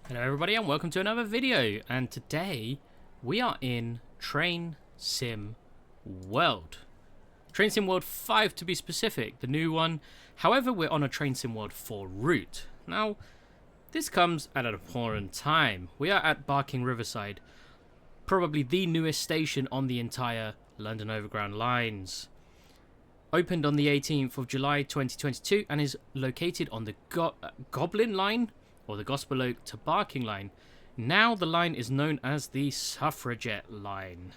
Hello everybody and welcome to another video, and today we are in Train Sim World. Train Sim World 5 to be specific, the new one. However, we're on a Train Sim World 4 route. Now, this comes at an important time. We are at Barking Riverside, probably the newest station on the entire London Overground lines. Opened on the 18th of July 2022 and is located on the Goblin line, or the Gospel Oak to Barking line. Now the line is known as the Suffragette line.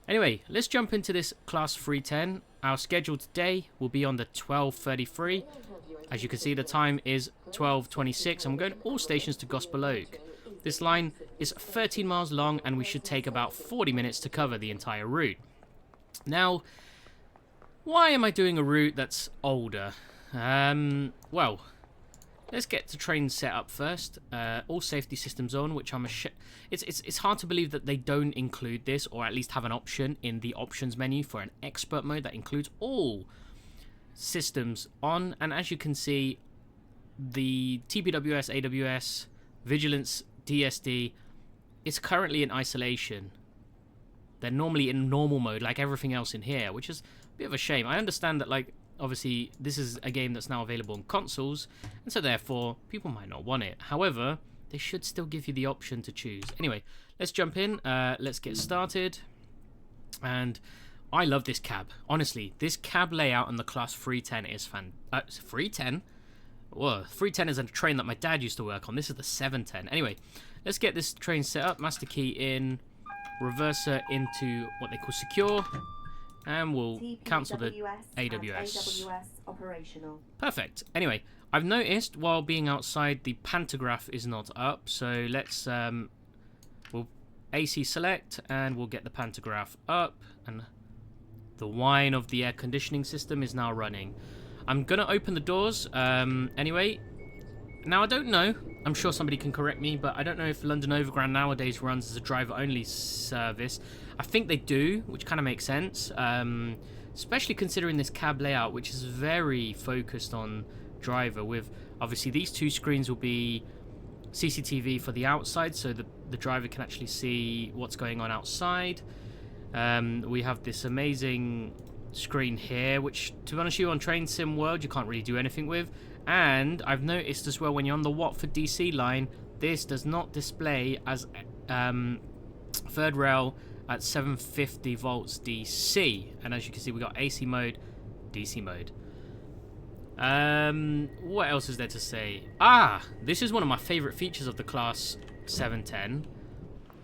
Anyway, let's jump into this Class 310. Our schedule today will be on the 12:33. As you can see, the time is 12:26, and we're going all stations to Gospel Oak. This line is 13 miles long, and we should take about 40 minutes to cover the entire route. Now, why am I doing a route that's older? Well, let's get the train set up first. All safety systems on, which it's hard to believe that they don't include this, or at least have an option in the options menu for an expert mode that includes all systems on. And as you can see, the TWS, AWS, Vigilance, DSD is currently in isolation. They're normally in normal mode, like everything else in here, which is a bit of a shame. I understand that, like, obviously this is a game that's now available on consoles, and so therefore people might not want it. However, they should still give you the option to choose. Anyway, let's jump in. Let's get started. And I love this cab. Honestly, this cab layout on the Class 310 is 310? Whoa, 310 is a train that my dad used to work on. This is the 710. Anyway, let's get this train set up. Master key in, reverser into what they call secure, and we'll cancel the AWS. Operational. Perfect. Anyway, I've noticed while being outside the pantograph is not up, so let's we'll AC select and we'll get the pantograph up, and the whine of the air conditioning system is now running. I'm gonna open the doors anyway. Now, I don't know, I'm sure somebody can correct me, but I don't know if London Overground nowadays runs as a driver-only service. I think they do, which kind of makes sense, especially considering this cab layout, which is very focused on driver, with obviously these two screens will be CCTV for the outside, so the driver can actually see what's going on outside. We have this amazing screen here, which, to be honest with you, on Train Sim World you can't really do anything with. And I've noticed as well, when you're on the Watford DC line, this does not display as third rail at 750 volts DC. And as you can see, we got AC mode, DC mode. What else is there to say? This is one of my favorite features of the Class 710.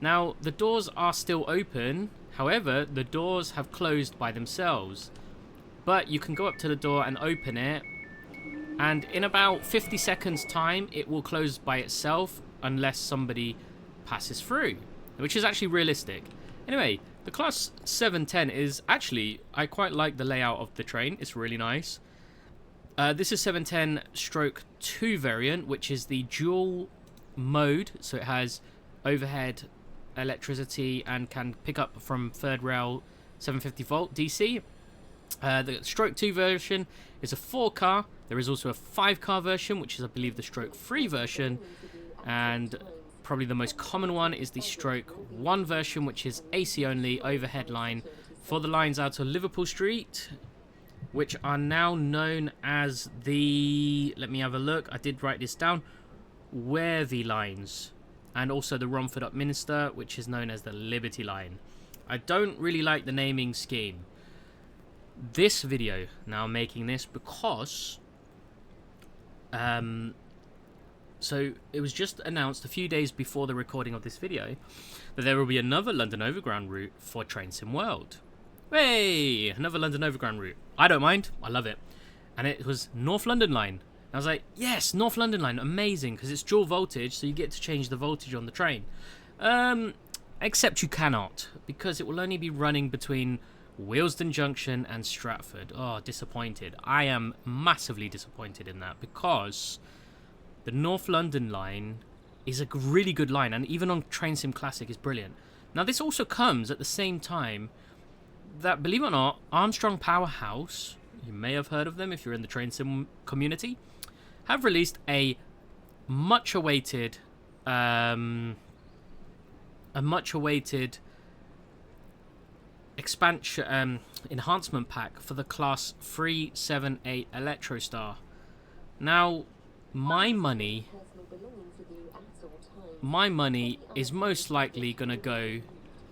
Now, the doors are still open. However, the doors have closed by themselves. But you can go up to the door and open it, and in about 50 seconds time it will close by itself unless somebody passes through, which is actually realistic. Anyway, the Class 710 is actually, I quite like the layout of the train. It's really nice. This is 710/2 variant, which is the dual mode, so it has overhead electricity and can pick up from third rail 750 volt DC. The stroke 2 version is a 4-car. There is also a 5-car version, which is, I believe, the stroke 3 version, and probably the most common one is the stroke 1 version, which is AC only, overhead line for the lines out of Liverpool Street, which are now known as the, let me have a look, I did write this down, Worthy lines, and also the Romford Upminster, which is known as the Liberty line. I don't really like the naming scheme. This video, now I'm making this because so it was just announced a few days before the recording of this video that there will be another London Overground route for Train Sim World. Hey, another London Overground route. I don't mind, I love it. And it was North London line. I was like, yes, North London line, amazing, because it's dual voltage, so you get to change the voltage on the train. Except you cannot, because it will only be running between Willesden Junction and Stratford. Oh, disappointed. I am massively disappointed in that, because the North London line is a really good line, and even on Train Sim Classic is brilliant. Now, this also comes at the same time that, believe it or not, Armstrong Powerhouse, you may have heard of them if you're in the Train Sim community, have released a much awaited, expansion, enhancement pack for the Class 378 Electrostar. Now, my money is most likely going to go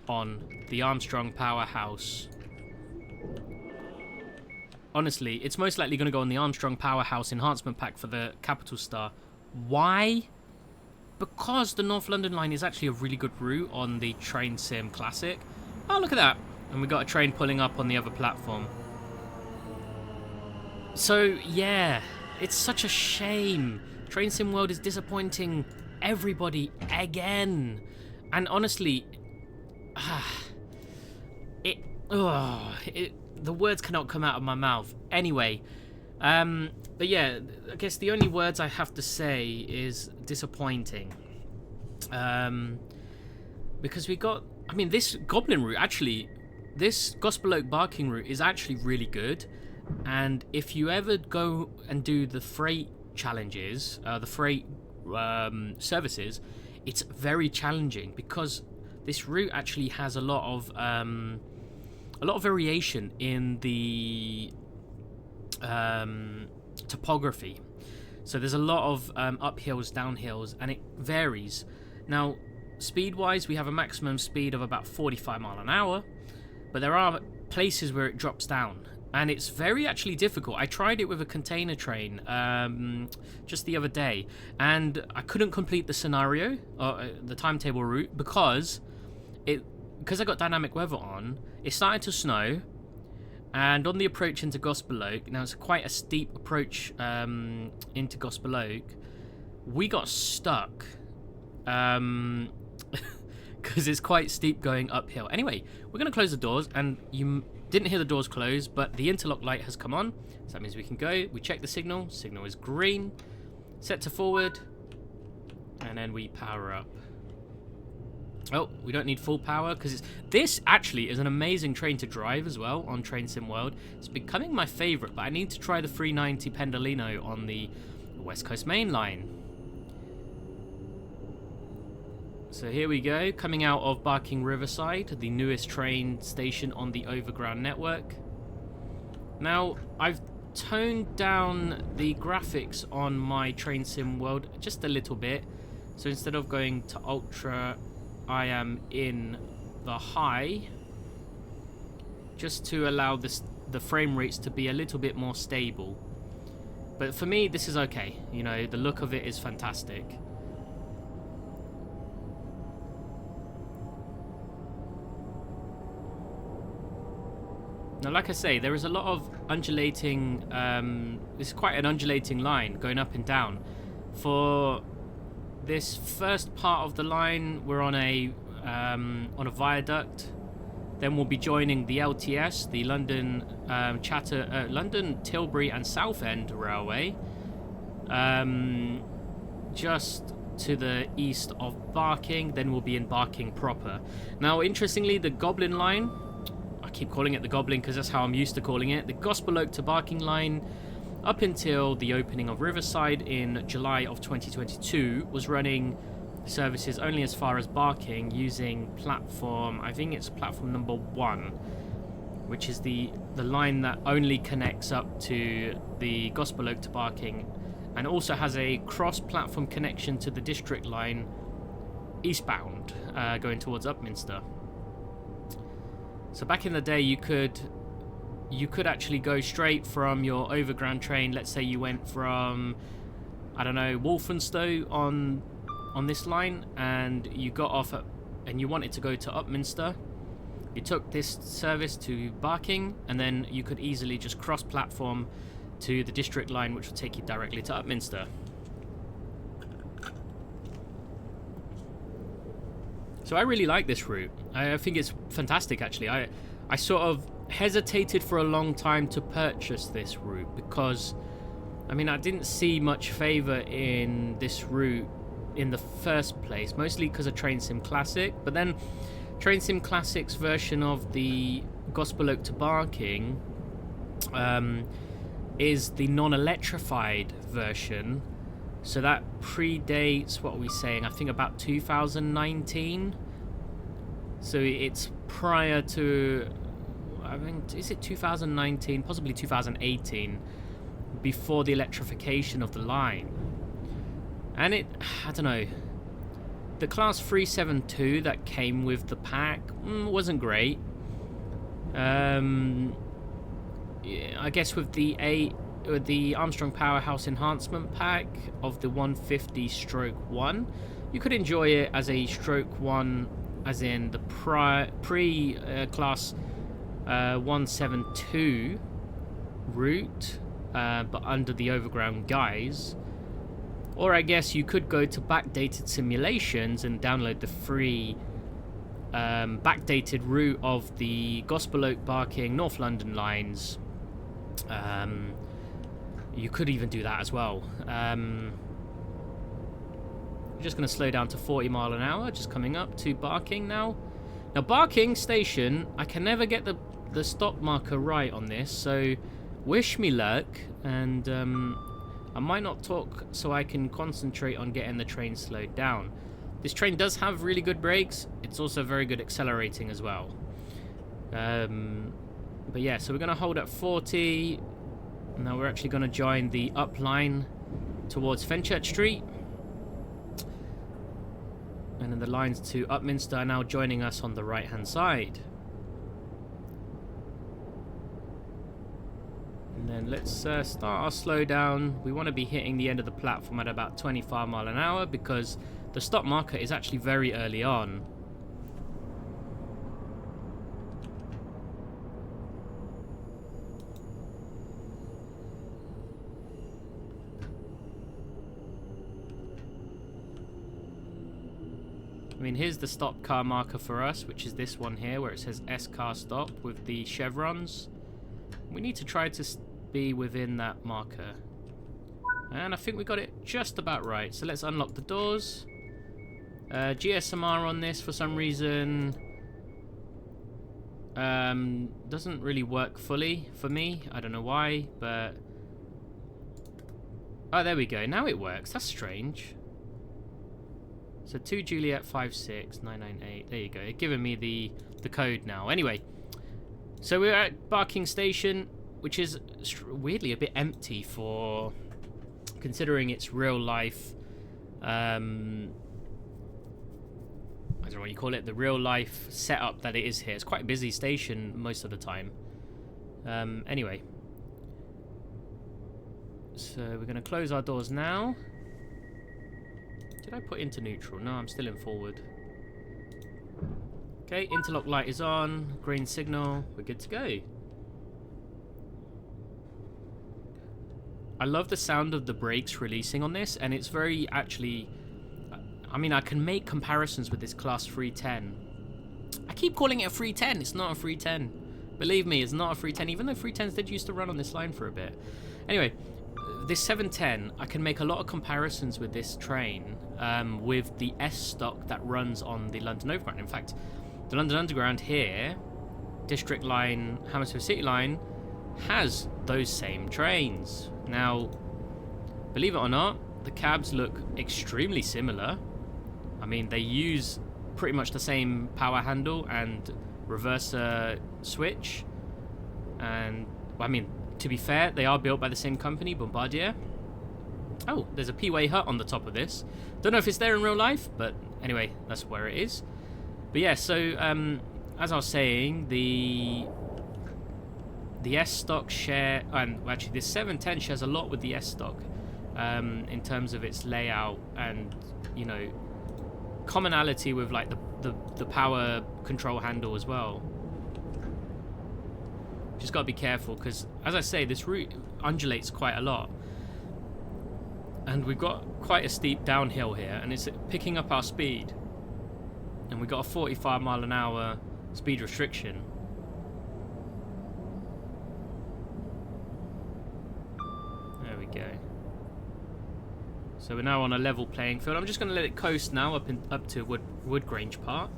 on the Armstrong Powerhouse. Honestly, it's most likely going to go on the Armstrong Powerhouse enhancement pack for the Capital Star. Why? Because the North London line is actually a really good route on the Train Sim Classic. Oh, look at that. And we got a train pulling up on the other platform. So, yeah, it's such a shame. Train Sim World is disappointing everybody again. And honestly, the words cannot come out of my mouth. Anyway, but yeah, I guess the only words I have to say is disappointing. Because we got, I mean, this Goblin route, actually, this Gospel Oak Barking route is actually really good. And if you ever go and do the freight challenges, the freight services, it's very challenging because this route actually has a lot of variation in the topography. So there's a lot of uphills, downhills, and it varies. Now, speed-wise, we have a maximum speed of about 45 miles an hour, but there are places where it drops down, and it's very actually difficult. I tried it with a container train just the other day, and I couldn't complete the scenario, the timetable route, because I got dynamic weather on. It started to snow, and on the approach into Gospel Oak, now it's quite a steep approach into Gospel Oak, we got stuck because it's quite steep going uphill. Anyway, we're going to close the doors, and you didn't hear the doors close, but the interlock light has come on, so that means we can go. We check the signal is green, set to forward, and then we power up. Oh, we don't need full power because this actually is an amazing train to drive as well on Train Sim World. It's becoming my favorite, but I need to try the 390 Pendolino on the West Coast Main Line. So here we go, coming out of Barking Riverside, the newest train station on the Overground network. Now, I've toned down the graphics on my Train Sim World just a little bit. So instead of going to Ultra, I am in the high, just to allow the frame rates to be a little bit more stable. But for me, this is okay. You know, the look of it is fantastic. Now, like I say, there is a lot of undulating, it's quite an undulating line going up and down. For this first part of the line, we're on a viaduct. Then we'll be joining the LTS, the London London Tilbury and Southend Railway, just to the east of Barking. Then we'll be in Barking proper. Now, interestingly, the Goblin line, I keep calling it the Goblin because that's how I'm used to calling it, the Gospel Oak to Barking line, up until the opening of Riverside in July of 2022, was running services only as far as Barking using platform, I think it's platform number 1, which is the line that only connects up to the Gospel Oak to Barking, and also has a cross-platform connection to the District line eastbound, going towards Upminster. So back in the day, you could actually go straight from your Overground train. Let's say you went from, I don't know, Walthamstow on this line, and you got off and you wanted to go to Upminster. You took this service to Barking, and then you could easily just cross-platform to the District line, which would take you directly to Upminster. So I really like this route. I think it's fantastic, actually. I sort of hesitated for a long time to purchase this route because, I mean, I didn't see much favour in this route in the first place, mostly because of Train Sim Classic. But then Train Sim Classic's version of the Gospel Oak to Barking is the non-electrified version, So that predates, what are we saying? I think about 2019. So it's prior to, I think, is it 2019? Possibly 2018, before the electrification of the line. And it, I don't know, the Class 372 that came with the pack wasn't great. Yeah, I guess with the Armstrong Powerhouse Enhancement Pack of the 150/1, you could enjoy it as a stroke 1, as in the pre-class 172 route, but under the Overground guise. Or I guess you could go to backdated simulations and download the free backdated route of the Gospel Oak, Barking, North London lines. You could even do that as well. We're just going to slow down to 40 mile an hour, just coming up to Barking now. Now, Barking Station, I can never get the stop marker right on this, so wish me luck, and I might not talk so I can concentrate on getting the train slowed down. This train does have really good brakes. It's also very good accelerating as well. But yeah, so we're going to hold at 40. Now we're actually going to join the up line towards Fenchurch Street. And then the lines to Upminster are now joining us on the right-hand side. And then let's start our slowdown. We want to be hitting the end of the platform at about 25 mile an hour because the stop marker is actually very early on. I mean, here's the stop car marker for us, which is this one here, where it says S car stop with the chevrons. We need to try to be within that marker. And I think we got it just about right. So let's unlock the doors. GSMR on this, for some reason, doesn't really work fully for me. I don't know why, but... Oh, there we go. Now it works. That's strange. So 2 Juliet 56998. There you go. It's giving me the code now. Anyway, so we're at Barking Station, which is weirdly a bit empty for considering its real life. I don't know what you call it. The real life setup that it is here. It's quite a busy station most of the time. Anyway, so we're going to close our doors now. Did I put into neutral? No, I'm still in forward. Okay, interlock light is on. Green signal. We're good to go. I love the sound of the brakes releasing on this, and it's very actually... I mean, I can make comparisons with this Class 310. I keep calling it a 310. It's not a 310. Believe me, it's not a 310, even though 310s did used to run on this line for a bit. Anyway, this 710, I can make a lot of comparisons with this train, with the S stock that runs on the London Overground. In fact, the London Underground here, District Line, Hammersmith City Line, has those same trains. Now, believe it or not, the cabs look extremely similar. I mean, they use pretty much the same power handle and reverser switch. And, I mean, to be fair, they are built by the same company, Bombardier. Oh, there's a P-Way hut on the top of this. Don't know if it's there in real life, but anyway, that's where it is. But yeah, so as I was saying, the S stock share, and actually this 710 shares a lot with the S stock in terms of its layout and, you know, commonality with like the power control handle as well. Just got to be careful because, as I say, this route undulates quite a lot. And we've got quite a steep downhill here, and it's picking up our speed. And we've got a 45 mile an hour speed restriction. There we go. So we're now on a level playing field. I'm just going to let it coast now up to Woodgrange Park.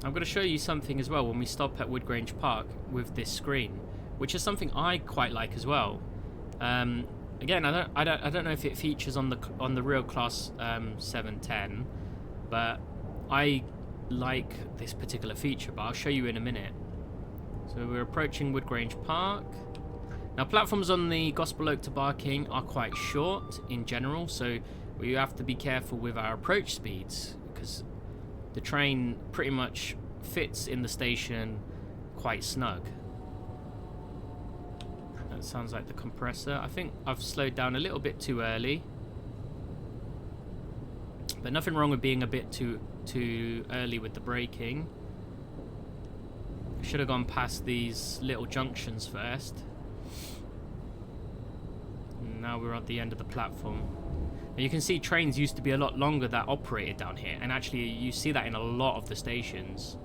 I'm going to show you something as well when we stop at Woodgrange Park with this screen, which is something I quite like as well. Again, I don't know if it features on the real Class 710, but I like this particular feature. But I'll show you in a minute. So we're approaching Woodgrange Park. Now, platforms on the Gospel Oak to Barking are quite short in general, so we have to be careful with our approach speeds, because the train pretty much fits in the station quite snug. That sounds like the compressor. I think I've slowed down a little bit too early, but nothing wrong with being a bit too early with the braking. Should have gone past these little junctions first. Now we're at the end of the platform. Now you can see trains used to be a lot longer that operated down here, and actually you see that in a lot of the stations.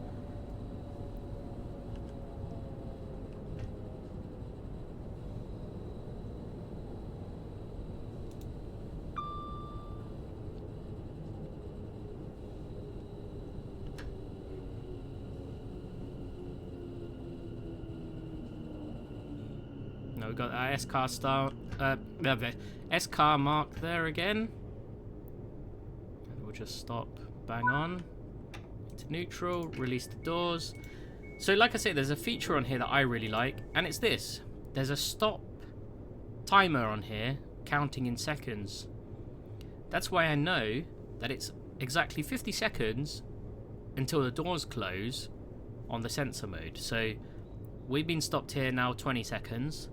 Now we've got our S-car mark there again. And we'll just stop bang on. Into neutral, release the doors. So like I say, there's a feature on here that I really like, and it's this. There's a stop timer on here, counting in seconds. That's why I know that it's exactly 50 seconds until the doors close on the sensor mode. So we've been stopped here now 20 seconds.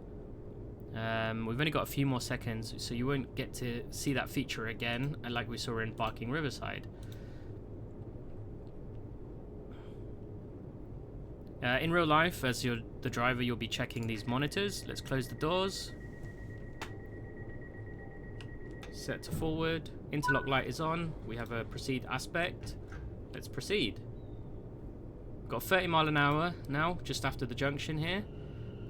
We've only got a few more seconds, so you won't get to see that feature again, like we saw in Barking Riverside. In real life, as you're the driver, you'll be checking these monitors. Let's close the doors. Set to forward. Interlock light is on. We have a proceed aspect. Let's proceed. Got 30 mile an hour now, just after the junction here.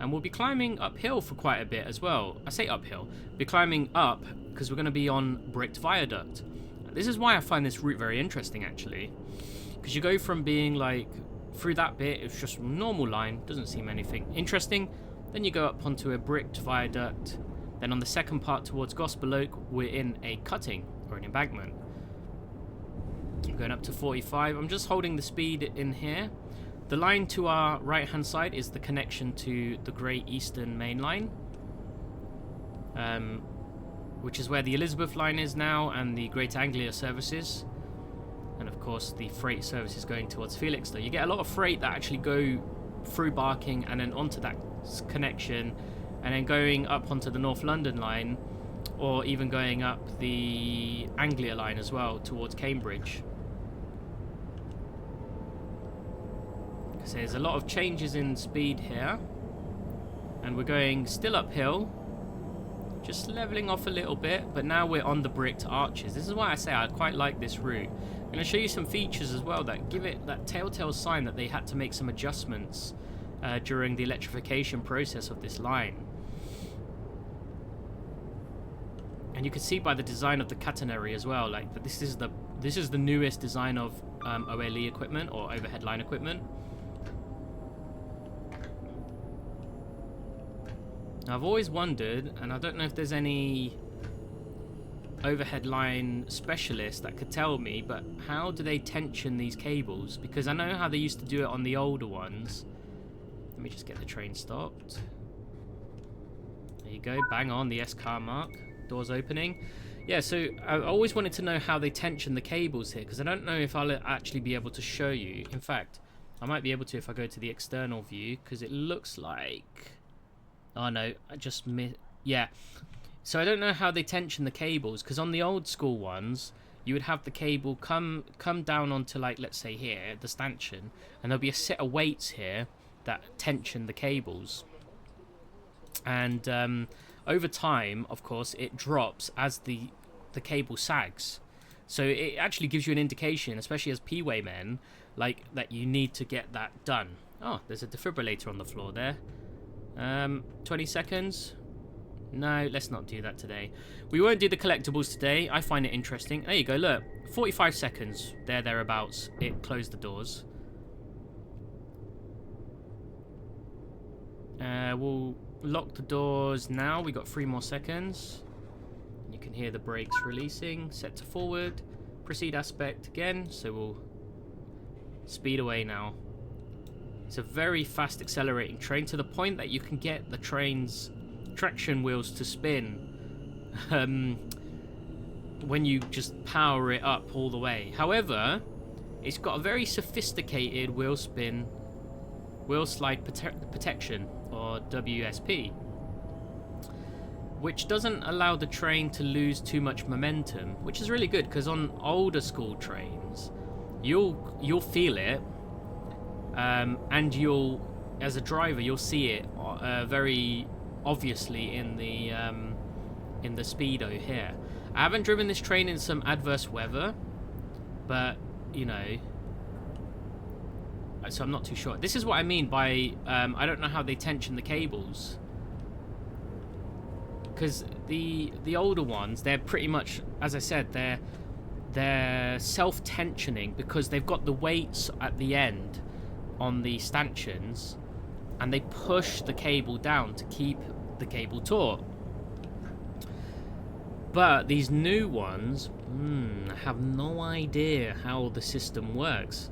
And we'll be climbing uphill for quite a bit as well. I say uphill. We'll be climbing up because we're going to be on bricked viaduct. This is why I find this route very interesting, actually. Because you go from being like through that bit, it's just a normal line, doesn't seem anything interesting. Then you go up onto a bricked viaduct. Then on the second part towards Gospel Oak, we're in a cutting or an embankment. I'm going up to 45. I'm just holding the speed in here. The line to our right hand side is the connection to the Great Eastern Main Line, which is where the Elizabeth line is now, and the Great Anglia services, and of course the freight services going towards Felixstowe. You get a lot of freight that actually go through Barking and then onto that connection, and then going up onto the North London line, or even going up the Anglia line as well towards Cambridge. So there's a lot of changes in speed here, and we're going still uphill, just leveling off a little bit, but now we're on the bricked arches. This is why I say I quite like this route. I'm going to show you some features as well that give it that telltale sign that they had to make some adjustments during the electrification process of this line. And you can see by the design of the catenary as well, like that this is the newest design of OLE equipment, or overhead line equipment. Now, I've always wondered, and I don't know if there's any overhead line specialist that could tell me, but how do they tension these cables? Because I know how they used to do it on the older ones. Let me just get the train stopped. There you go, bang on, the S-car mark. Doors opening. Yeah, so I always wanted to know how they tension the cables here, because I don't know if I'll actually be able to show you. In fact, I might be able to if I go to the external view, because it looks like... Oh no, I just missed. Yeah. So I don't know how they tension the cables, because on the old school ones, you would have the cable come down onto, like, let's say here, the stanchion, and there'll be a set of weights here that tension the cables. And over time, of course, it drops as the cable sags. So it actually gives you an indication, especially as P-way men, like, that you need to get that done. Oh, there's a defibrillator on the floor there. 20 seconds. No, let's not do that today. We won't do the collectibles today. I find it interesting. There you go, look. 45 seconds. Thereabouts. It closed the doors. We'll lock the doors now. We got 3 more seconds. You can hear the brakes releasing. Set to forward. Proceed aspect again. So we'll speed away now. It's a very fast accelerating train to the point that you can get the train's traction wheels to spin when you just power it up all the way. However, it's got a very sophisticated wheel slide protection, or WSP, which doesn't allow the train to lose too much momentum, which is really good, because on older school trains you'll feel it, and you'll, as a driver, you'll see it very obviously in the speedo here. I haven't driven this train in some adverse weather, but you know, so I'm not too sure. This is what I mean by I don't know how they tension the cables, because the older ones, they're pretty much, as I said, they're self-tensioning, because they've got the weights at the end on the stanchions, and they push the cable down to keep the cable taut. But these new ones, I have no idea how the system works.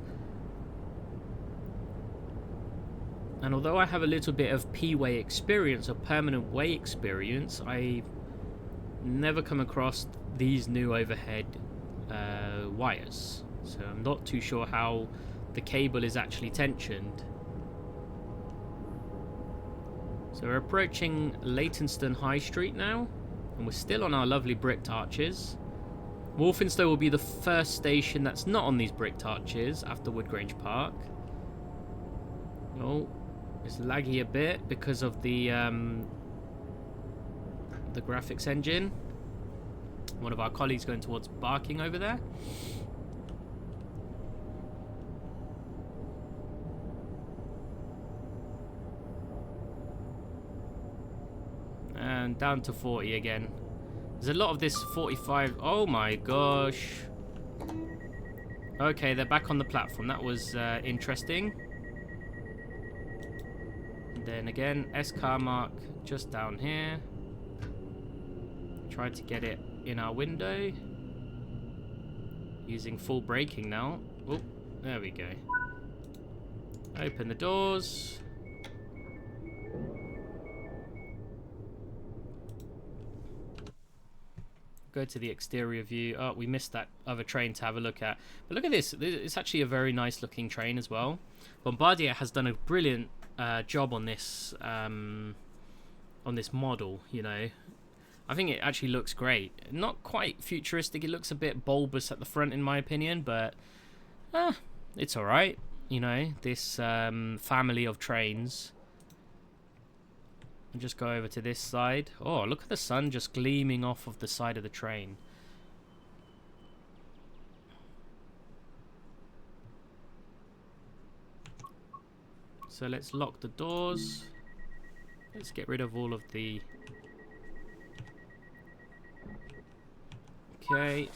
And although I have a little bit of P-way experience, or permanent way experience, I never come across these new overhead wires. So I'm not too sure how the cable is actually tensioned. So we're approaching Leytonstone High Street now, and we're still on our lovely bricked arches. Walthamstow will be the first station that's not on these bricked arches after Woodgrange Park. Oh, it's laggy a bit because of the graphics engine. One of our colleagues going towards Barking over there. And down to 40 again. There's a lot of this 45. Oh my gosh. Okay, they're back on the platform. That was interesting. And then again, S-car mark just down here. Tried to get it in our window. Using full braking now. Oh, there we go. Open the doors. Go to the exterior view. Oh, we missed that other train to have a look at. But look at this. It's actually a very nice looking train as well. Bombardier has done a brilliant job on this model, you know. I think it actually looks great. Not quite futuristic. It looks a bit bulbous at the front, in my opinion, but it's all right. You know, this family of trains. And just go over to this side. Oh, look at the sun just gleaming off of the side of the train. So let's lock the doors. Let's get rid of all of the... Okay.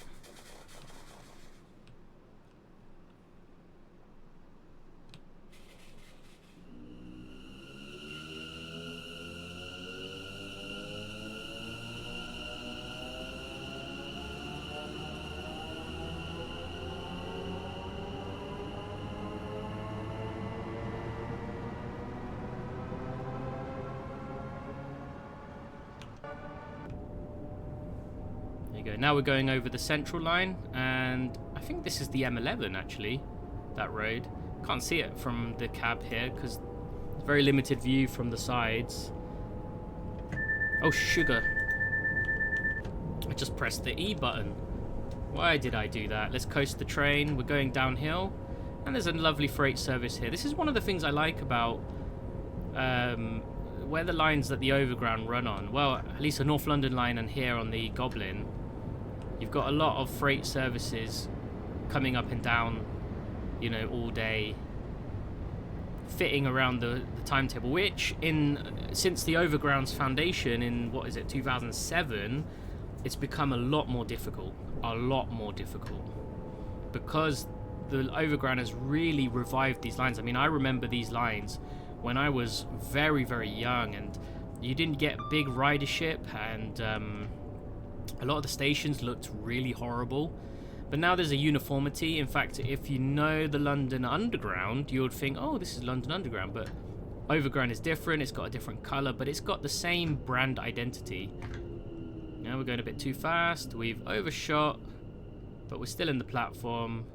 Go. Now we're going over the central line, and I think this is the M11 actually, that road. Can't see it from the cab here because it's very limited view from the sides. Oh, sugar. I just pressed the E button. Why did I do that? Let's coast the train. We're going downhill, and there's a lovely freight service here. This is one of the things I like about where the lines that the Overground run on. Well, at least the North London line and here on the Goblin. You've got a lot of freight services coming up and down, you know, all day, fitting around the timetable, which since the Overground's foundation in, what is it, 2007, it's become a lot more difficult, because the Overground has really revived these lines. I mean, I remember these lines when I was very, very young, and you didn't get big ridership, and a lot of the stations looked really horrible. But now there's a uniformity. In fact, if you know the London Underground, you would think, oh, this is London Underground, but Overground is different. It's got a different color, but it's got the same brand identity. Now we're going a bit too fast. We've overshot, but we're still in the platform.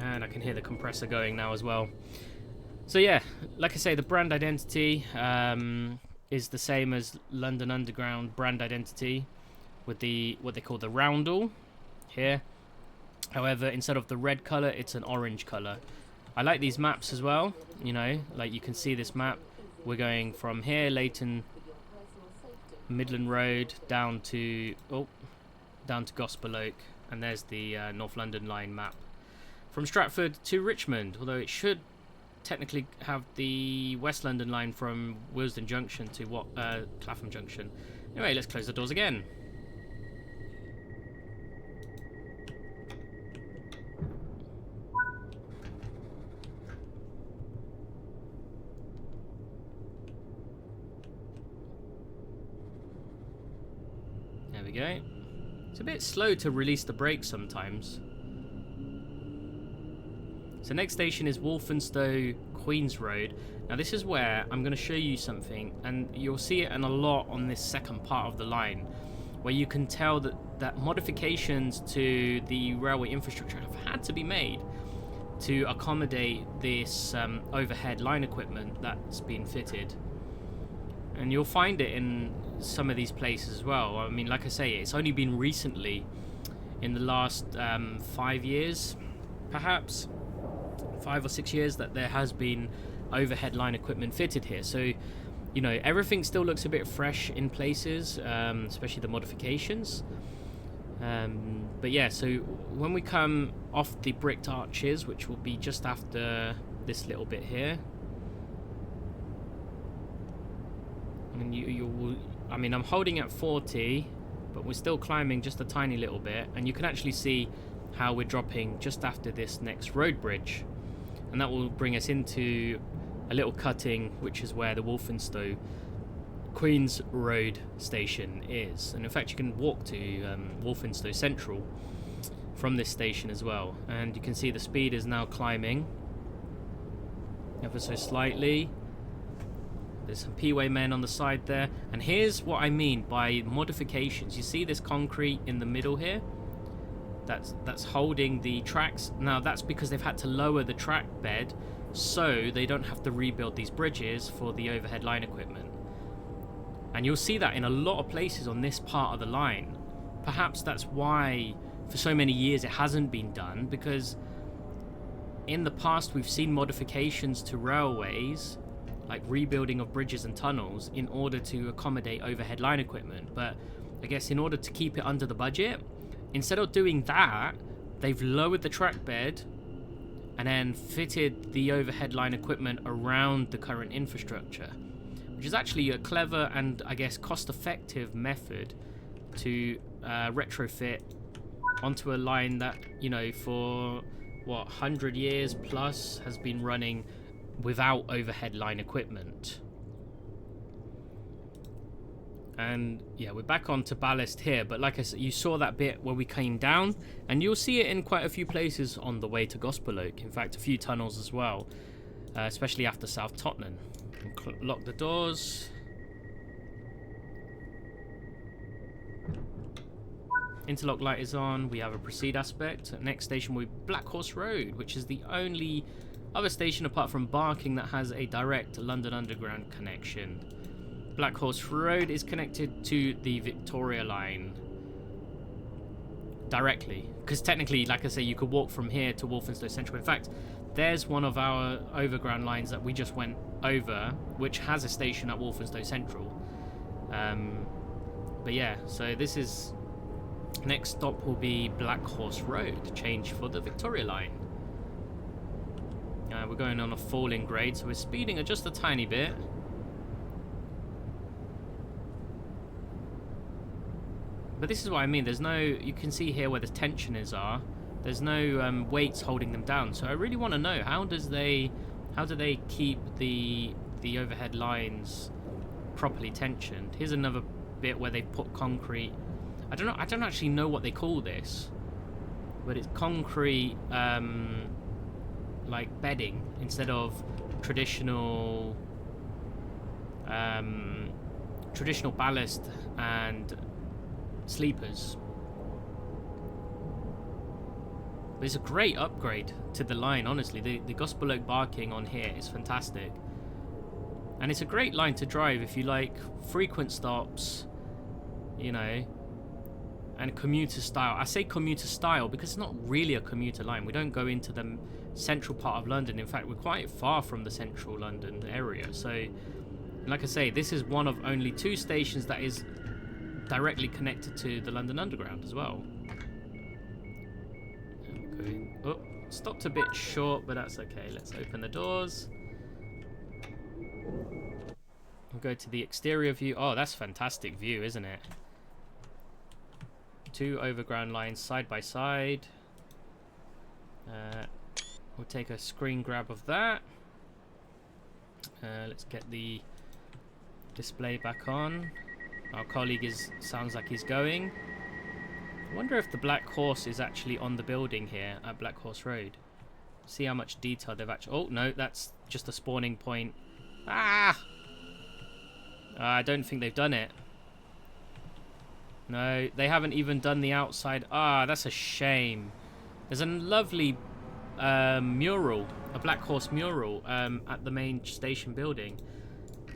And I can hear the compressor going now as well. So yeah, like I say, the brand identity is the same as London Underground brand identity, with the what they call the roundel here. However, instead of the red color, it's an orange color. I like these maps as well. You know, like you can see this map. We're going from here, Leighton Midland Road, down to Gospel Oak, and there's the North London line map. From Stratford to Richmond, although it should technically have the West London line from Willesden Junction to Clapham Junction. Anyway, let's close the doors again. There we go. It's a bit slow to release the brakes sometimes. So next station is Walthamstow Queens Road. Now this is where I'm going to show you something, and you'll see it in a lot on this second part of the line, where you can tell that modifications to the railway infrastructure have had to be made to accommodate this overhead line equipment that's been fitted. And you'll find it in some of these places as well. I mean, like I say, it's only been recently, in the last 5 years, perhaps 5 or 6 years, that there has been overhead line equipment fitted here. So, you know, everything still looks a bit fresh in places, especially the modifications. But yeah, so when we come off the bricked arches, which will be just after this little bit here, and I mean, I'm holding at 40, but we're still climbing just a tiny little bit, and you can actually see how we're dropping just after this next road bridge, and that will bring us into a little cutting, which is where the Walthamstow Queens Road station is. And in fact, you can walk to Walthamstow Central from this station as well, and you can see the speed is now climbing ever so slightly. There's some P-way men on the side there, and here's what I mean by modifications. You see this concrete in the middle here? That's holding the tracks. Now that's because they've had to lower the track bed so they don't have to rebuild these bridges for the overhead line equipment. And you'll see that in a lot of places on this part of the line. Perhaps that's why for so many years it hasn't been done, because in the past we've seen modifications to railways, like rebuilding of bridges and tunnels, in order to accommodate overhead line equipment. But I guess in order to keep it under the budget, instead of doing that, they've lowered the track bed and then fitted the overhead line equipment around the current infrastructure, which is actually a clever and, I guess, cost-effective method to retrofit onto a line that, you know, for what, 100 years plus has been running without overhead line equipment. And yeah, we're back onto ballast here, but like I said, you saw that bit where we came down, and you'll see it in quite a few places on the way to Gospel Oak. In fact, a few tunnels as well, especially after South Tottenham. Lock the doors. Interlock light is on. We have a proceed aspect. Next station will be Black Horse Road, which is the only other station apart from Barking that has a direct London Underground connection. Black Horse Road is connected to the Victoria line directly, because technically, like I say, you could walk from here to Walthamstow Central. In fact, there's one of our overground lines that we just went over, which has a station at Walthamstow Central. But yeah, so this is, next stop will be Black Horse Road, change for the Victoria line. We're going on a falling grade, so we're speeding just a tiny bit. But this is what I mean. There's no, you can see here where the tensioners are. There's no weights holding them down. So I really want to know, how do they keep the overhead lines properly tensioned? Here's another bit where they put concrete. I don't actually know what they call this, but it's concrete like bedding instead of traditional ballast and sleepers. But it's a great upgrade to the line, honestly. The Gospel Oak barking on here is fantastic. And it's a great line to drive if you like frequent stops, you know, and commuter style. I say commuter style because it's not really a commuter line. We don't go into the central part of London. In fact, we're quite far from the central London area. So, like I say, this is one of only 2 stations that is directly connected to the London Underground as well. Oh, stopped a bit short, but that's okay. Let's open the doors. We'll go to the exterior view. Oh, that's a fantastic view, isn't it? 2 overground lines side by side. We'll take a screen grab of that. Let's get the display back on. Our colleague sounds like he's going. I wonder if the Black Horse is actually on the building here at Black Horse Road. See how much detail they've actually... Oh, no, that's just a spawning point. Ah! I don't think they've done it. No, they haven't even done the outside. Ah, that's a shame. There's a lovely mural, a Black Horse mural at the main station building.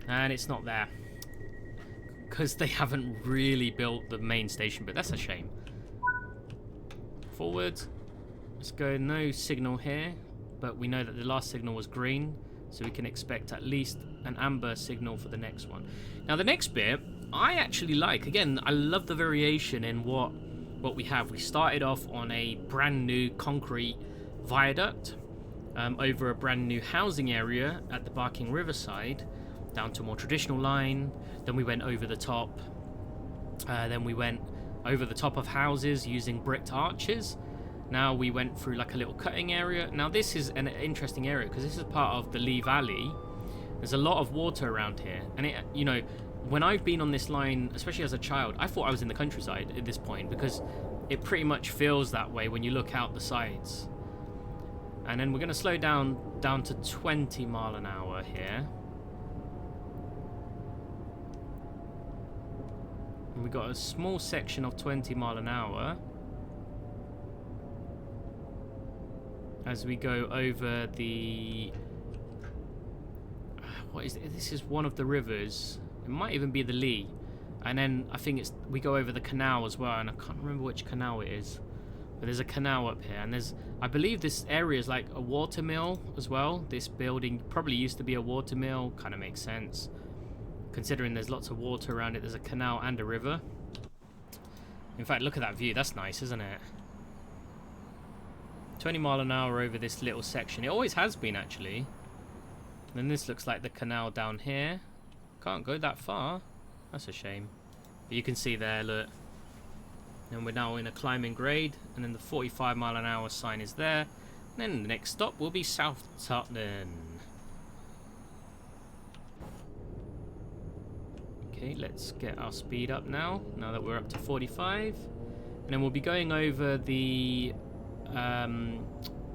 And it's not there. Because they haven't really built the main station, but that's a shame. Forward. Let's go. No signal here, but we know that the last signal was green, so we can expect at least an amber signal for the next one. Now the next bit I actually like. Again, I love the variation in what we have. We started off on a brand new concrete viaduct over a brand new housing area at the Barking Riverside, down to a more traditional line. Then we went over the top. Then we went over the top of houses using bricked arches. Now we went through like a little cutting area. Now this is an interesting area because this is part of the Lee Valley. There's a lot of water around here, and it, you know, when I've been on this line, especially as a child, I thought I was in the countryside at this point because it pretty much feels that way when you look out the sides. And then we're going to slow down to 20 mile an hour here. And we got a small section of 20 mile an hour as we go over the... What is it? This is one of the rivers. It might even be the Lee. And then I think we go over the canal as well, and I can't remember which canal it is. But there's a canal up here, and I believe this area is like a water mill as well. This building probably used to be a water mill. Kind of makes sense, considering there's lots of water around it. There's a canal and a river. In fact, look at that view. That's nice, isn't it? 20 mile an hour over this little section. It always has been, actually. And then this looks like the canal down here. Can't go that far. That's a shame. But you can see there, look. And we're now in a climbing grade. And then the 45 mile an hour sign is there. And then the next stop will be South Tottenham. Okay, let's get our speed up now that we're up to 45. And then we'll be going over the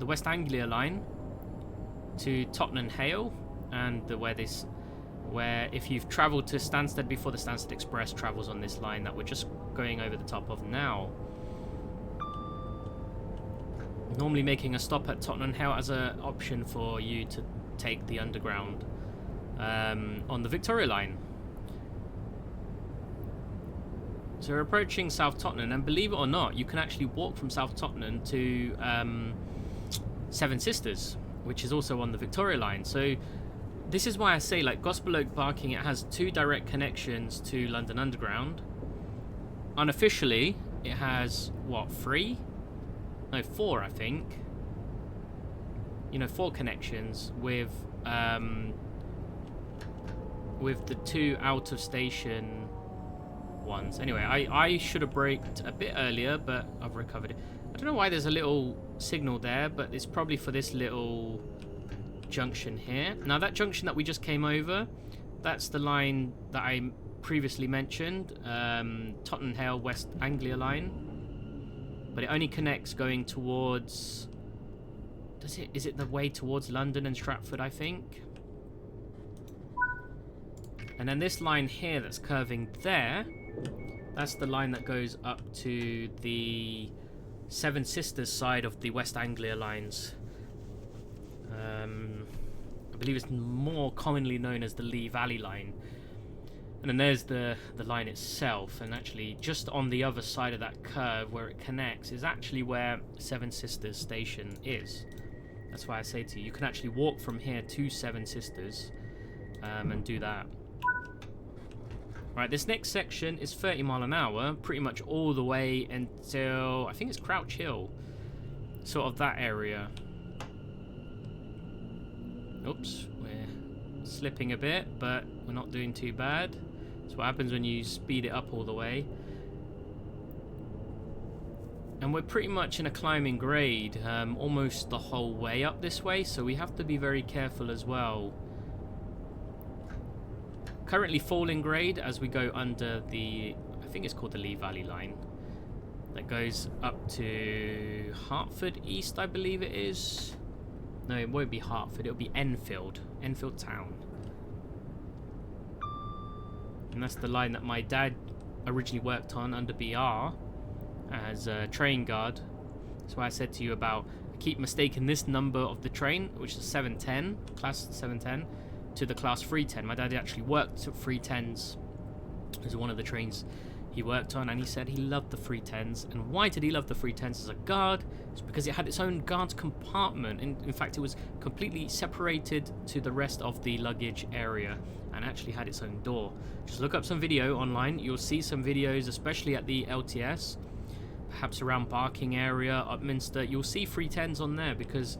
West Anglia line to Tottenham Hale, and where if you've travelled to Stansted before, the Stansted Express travels on this line that we're just going over the top of now. Normally making a stop at Tottenham Hale as an option for you to take the underground on the Victoria line. So we're approaching South Tottenham, and believe it or not, you can actually walk from South Tottenham to Seven Sisters, which is also on the Victoria line. So this is why I say, like, Gospel Oak Barking, it has 2 direct connections to London Underground. Unofficially, it has, what, 3? No, 4, I think. You know, 4 connections with the 2 out-of-station ones. Anyway, I should have braked a bit earlier, but I've recovered it. I don't know why there's a little signal there, but it's probably for this little junction here. Now that junction that we just came over, that's the line that I previously mentioned, Tottenham West Anglia line, but it only connects going towards, is it the way towards London and Stratford, I think? And then this line here that's curving there, that's the line that goes up to the Seven Sisters side of the West Anglia lines. I believe it's more commonly known as the Lee Valley line. And then there's the line itself, and actually just on the other side of that curve where it connects is actually where Seven Sisters station is. That's why I say to you, you can actually walk from here to Seven Sisters and do that. Right, this next section is 30 mile an hour, pretty much all the way until, I think it's Crouch Hill, sort of that area. Oops, we're slipping a bit, but we're not doing too bad. That's what happens when you speed it up all the way. And we're pretty much in a climbing grade, almost the whole way up this way, so we have to be very careful as well. Currently falling grade as we go under the, I think it's called the Lee Valley line, that goes up to Hertford East, I believe it is. No, it won't be Hertford, it'll be Enfield Town. And that's the line that my dad originally worked on under BR as a train guard. That's why I said to you about, I keep mistaking this number of the train, which is 710, class 710, to the class 310. My dad actually worked at 310s as one of the trains he worked on, and he said he loved the 310s. And why did he love the 310s as a guard? It's because it had its own guard's compartment. In fact, it was completely separated to the rest of the luggage area and actually had its own door. Just look up some video online. You'll see some videos, especially at the LTS, perhaps around Barking area, Upminster. You'll see 310s on there because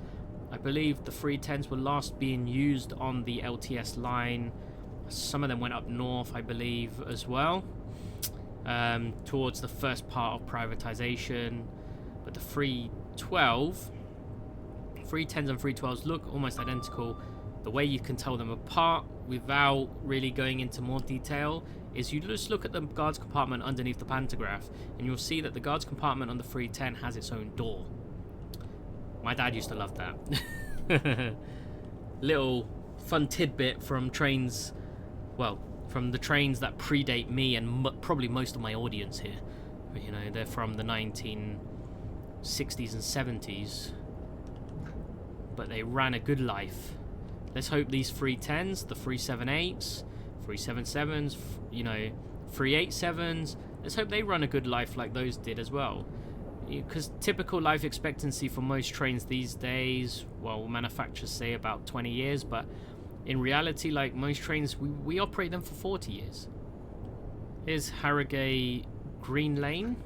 I believe the 310s were last being used on the LTS line. Some of them went up north, I believe, as well, towards the first part of privatization. But the 310s and 312s look almost identical. The way you can tell them apart without really going into more detail is you just look at the guard's compartment underneath the pantograph, and you'll see that the guard's compartment on the 310 has its own door. My dad used to love that. Little fun tidbit from trains, well, from the trains that predate me and probably most of my audience here. You know, they're from the 1960s and 70s, but they ran a good life. Let's hope these 310s, the 378s, 377s, you know, 387s, let's hope they run a good life like those did as well. Because typical life expectancy for most trains these days, well, manufacturers say about 20 years, but in reality, like most trains, we operate them for 40 years. Here's Harrogate Green Lane.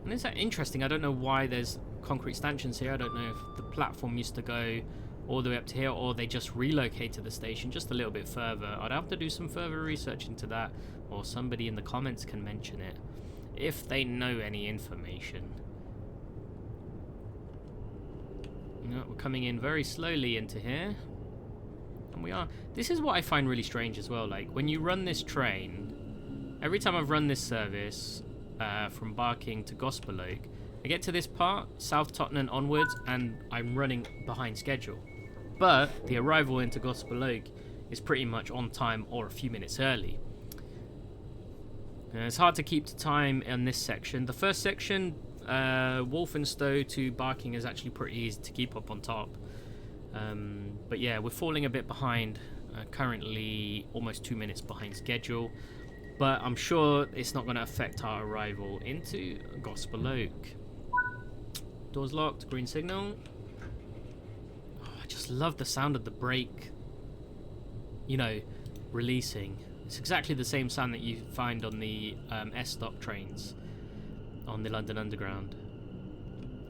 And it's interesting, I don't know why there's concrete stanchions here. I don't know if the platform used to go all the way up to here, or they just relocated the station just a little bit further. I'd have to do some further research into that, or somebody in the comments can mention it if they know any information. You know, we're coming in very slowly into here, and we are. This is what I find really strange as well. Like when you run this train, every time I've run this service from Barking to Gospel Oak, I get to this part, South Tottenham onwards, and I'm running behind schedule. But the arrival into Gospel Oak is pretty much on time or a few minutes early. It's hard to keep to time in this section. The first section, Walthamstow to Barking, is actually pretty easy to keep up on top. But yeah, we're falling a bit behind, currently almost 2 minutes behind schedule. But I'm sure it's not going to affect our arrival into Gospel Oak. Doors locked, green signal. Oh, I just love the sound of the brake, you know, releasing. It's exactly the same sound that you find on the S-stop trains on the London Underground.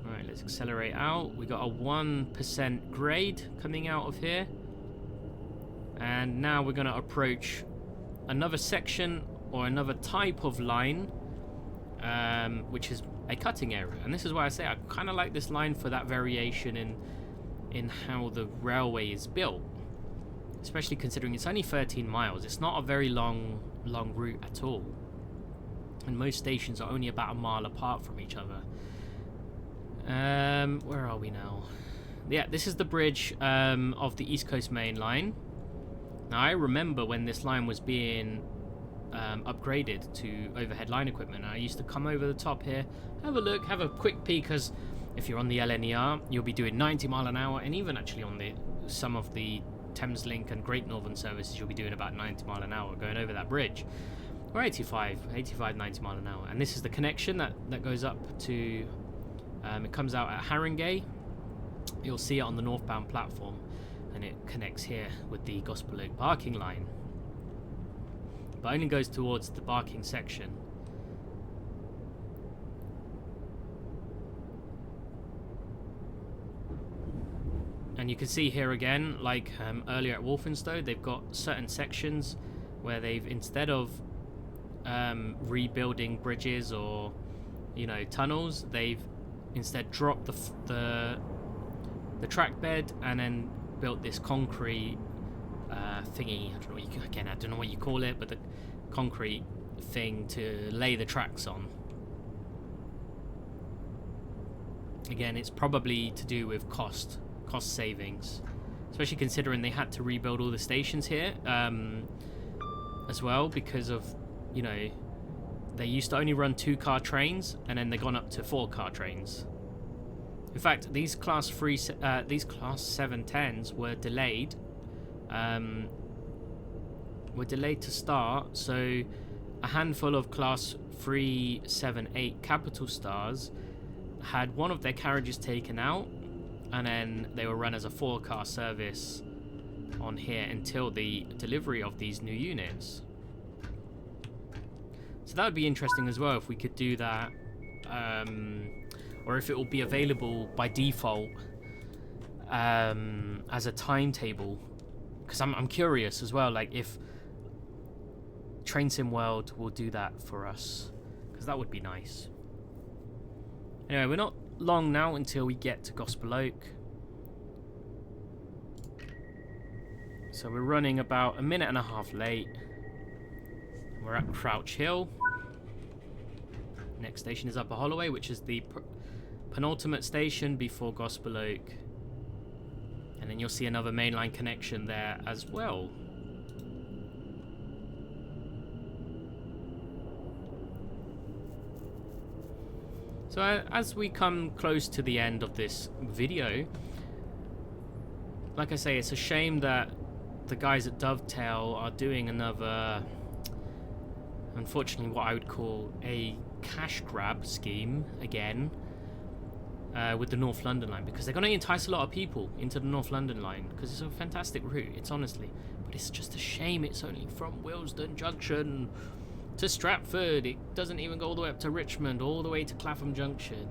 Alright, let's accelerate out. We got a 1% grade coming out of here. And now we're going to approach another section or another type of line, which is a cutting area. And this is why I say I kind of like this line for that variation in how the railway is built, especially considering it's only 13 miles. It's not a very long route at all, and most stations are only about a mile apart from each other. Where are we now? Yeah, this is the bridge of the East Coast Main Line. Now, I remember when this line was being upgraded to overhead line equipment. I used to come over the top here, have a look, have a quick peek, because if you're on the LNER, you'll be doing 90 mile an hour, and even actually on some of the Thameslink and Great Northern services, you'll be doing about 90 mile an hour going over that bridge. Or 85, 90 mile an hour. And this is the connection that goes up to, it comes out at Haringey. You'll see it on the northbound platform, and it connects here with the Gospel Oak Barking line, but only goes towards the Barking section. And you can see here again, like earlier at Walthamstow, they've got certain sections where they've, instead of rebuilding bridges or, you know, tunnels, they've instead dropped the track bed and then built this concrete thingy. I don't know what you call it, but the concrete thing to lay the tracks on. Again, it's probably to do with cost savings, especially considering they had to rebuild all the stations here as well, because of, you know, they used to only run 2-car trains, and then they've gone up to 4-car trains. In fact, these class 710s were delayed. To start, so a handful of class 378 Capital Stars had one of their carriages taken out, and then they were run as a 4-car service on here until the delivery of these new units. So that would be interesting as well if we could do that, or if it will be available by default as a timetable, because I'm curious as well, like if Train Sim World will do that for us, because that would be nice. Anyway, we're not long now until we get to Gospel Oak, so we're running about a minute and a half late. We're at Crouch Hill. Next station is Upper Holloway, which is the penultimate station before Gospel Oak, and then you'll see another mainline connection there as well. So as we come close to the end of this video, like I say, it's a shame that the guys at Dovetail are doing another, unfortunately, what I would call a cash grab scheme again with the North London line, because they're going to entice a lot of people into the North London line, because it's a fantastic route, it's honestly, but it's just a shame it's only from Willesden Junction to Stratford. It doesn't even go all the way up to Richmond, all the way to Clapham Junction.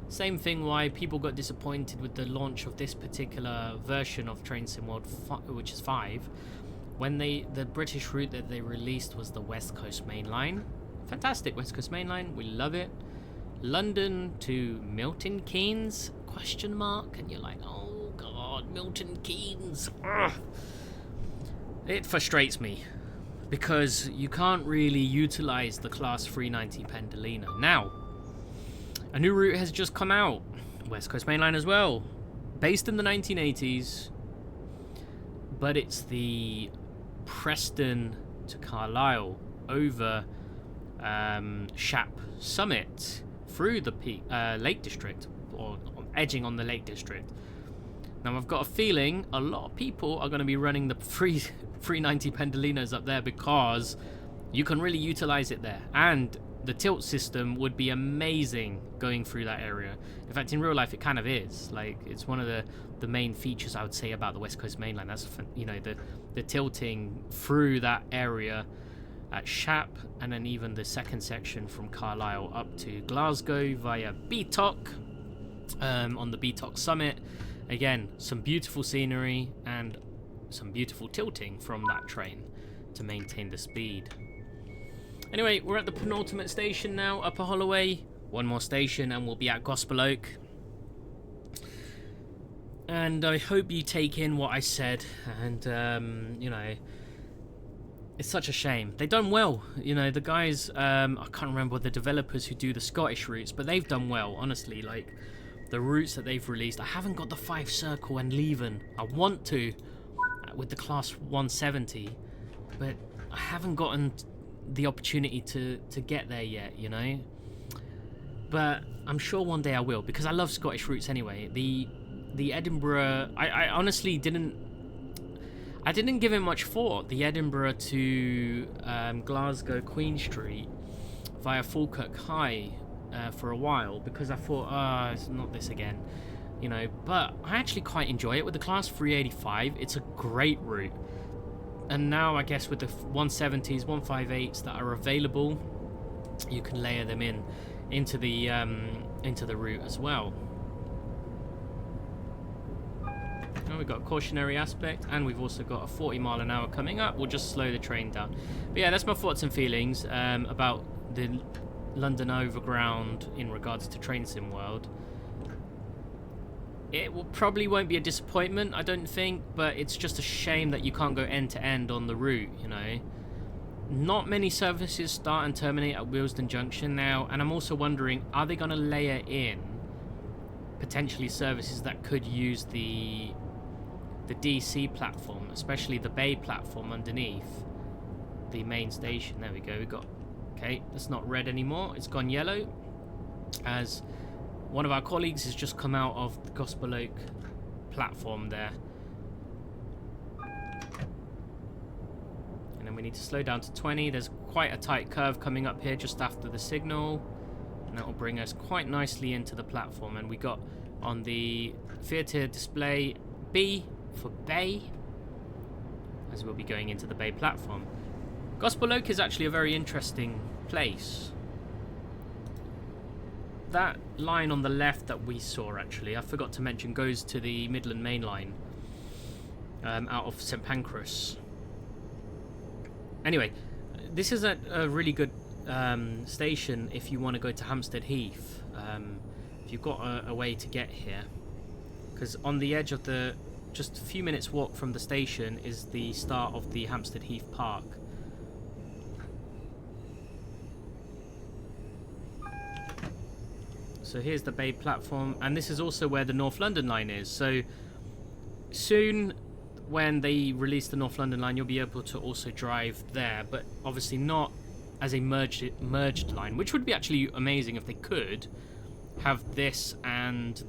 Same thing why people got disappointed with the launch of this particular version of Train Sim World, which is 5, when the British route that they released was the West Coast Main Line. Fantastic West Coast Main Line, we love it. London to Milton Keynes, ? And you're like, oh god, Milton Keynes. Ugh. It frustrates me, because you can't really utilize the class 390 Pendolino. Now, a new route has just come out, West Coast Main Line as well, based in the 1980s, but it's the Preston to Carlisle over Shap Summit through the Lake District, or edging on the Lake District. Now, I've got a feeling a lot of people are going to be running the 390 Pendolinos up there, because you can really utilize it there, and the tilt system would be amazing going through that area. In fact, in real life, it kind of is. Like, it's one of the main features I would say about the West Coast Main Line. That's, you know, the tilting through that area at Shap, and then even the second section from Carlisle up to Glasgow via Beatock on the Beatock Summit. Again, some beautiful scenery and some beautiful tilting from that train to maintain the speed. Anyway, we're at the penultimate station now, Upper Holloway. One more station and we'll be at Gospel Oak. And I hope you take in what I said. And, you know, it's such a shame. They've done well. You know, the guys, I can't remember the developers who do the Scottish routes, but they've done well, honestly. Like, the routes that they've released. I haven't got the 5 Circle and Leven. I want to with the Class 170, but I haven't gotten the opportunity to get there yet, you know. But I'm sure one day I will, because I love Scottish routes anyway. The Edinburgh, I honestly didn't give it much thought. The Edinburgh to Glasgow Queen Street via Falkirk High for a while, because I thought, it's not this again, you know. But I actually quite enjoy it with the Class 385. It's a great route. And now I guess with the 170s, 158s that are available, you can layer them into the route as well. Now we've got a cautionary aspect, and we've also got a 40 mile an hour coming up. We'll just slow the train down. But yeah, that's my thoughts and feelings about the London Overground in regards to Train Sim World. It probably won't be a disappointment, I don't think, but it's just a shame that you can't go end to end on the route, you know. Not many services start and terminate at Willesden Junction now, and I'm also wondering, are they going to layer in potentially services that could use the DC platform, especially the Bay platform underneath the main station? There we go, we got, okay, it's not red anymore, it's gone yellow, as one of our colleagues has just come out of the Gospel Oak platform there. And then we need to slow down to 20. There's quite a tight curve coming up here just after the signal, and that will bring us quite nicely into the platform. And we got on the theatre display B for Bay, as we'll be going into the Bay platform. Gospel Oak is actually a very interesting place. That line on the left that we saw, actually, I forgot to mention, goes to the Midland Main Line out of St Pancras. Anyway, this is a really good station if you want to go to Hampstead Heath, if you've got a way to get here, because on the edge of the, just a few minutes walk from the station, is the start of the Hampstead Heath Park. So here's the Bay platform, and this is also where the North London line is. So soon, when they release the North London line, you'll be able to also drive there, but obviously not as a merged line, which would be actually amazing if they could have this and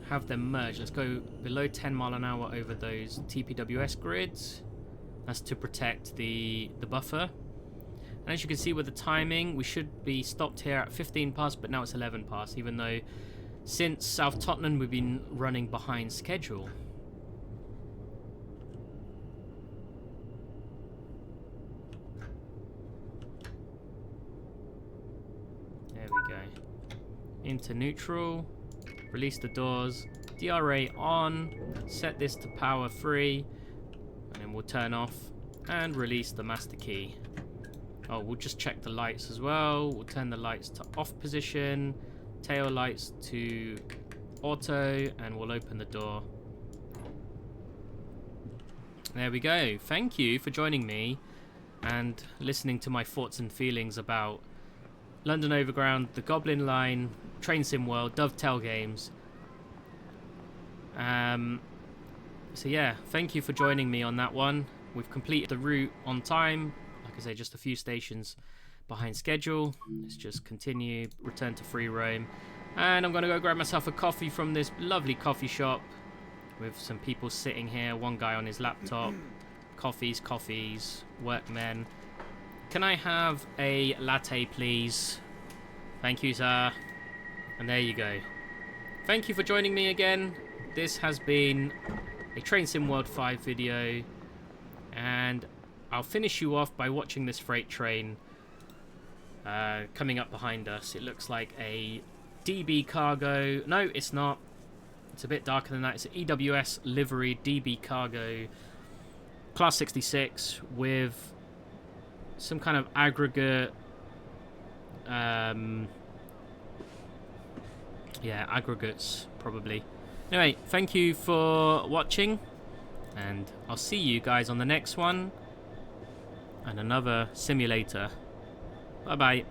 have them merge. Let's go below 10 mile an hour over those TPWS grids. That's to protect the buffer. And as you can see with the timing, we should be stopped here at 15 past, but now it's 11 past, even though since South Tottenham we've been running behind schedule. There we go. Into neutral, release the doors, DRA on, set this to power 3, and then we'll turn off and release the master key. Oh, we'll just check the lights as well. We'll turn the lights to off position, tail lights to auto, and we'll open the door. There we go. Thank you for joining me and listening to my thoughts and feelings about London Overground, the Goblin Line, Train Sim World, Dovetail games. So yeah, thank you for joining me on that one. We've completed the route on time. Like I say, just a few stations behind schedule. Let's just continue, return to free roam. And I'm going to go grab myself a coffee from this lovely coffee shop with some people sitting here, one guy on his laptop. Coffees, workmen. Can I have a latte, please? Thank you, sir. And there you go. Thank you for joining me again. This has been a Train Sim World 5 video, and I'll finish you off by watching this freight train coming up behind us. It looks like a DB cargo. No, it's not. It's a bit darker than that. It's an EWS livery DB cargo Class 66 with some kind of aggregate. Yeah, aggregates probably. Anyway, thank you for watching, and I'll see you guys on the next one and another simulator. Bye bye.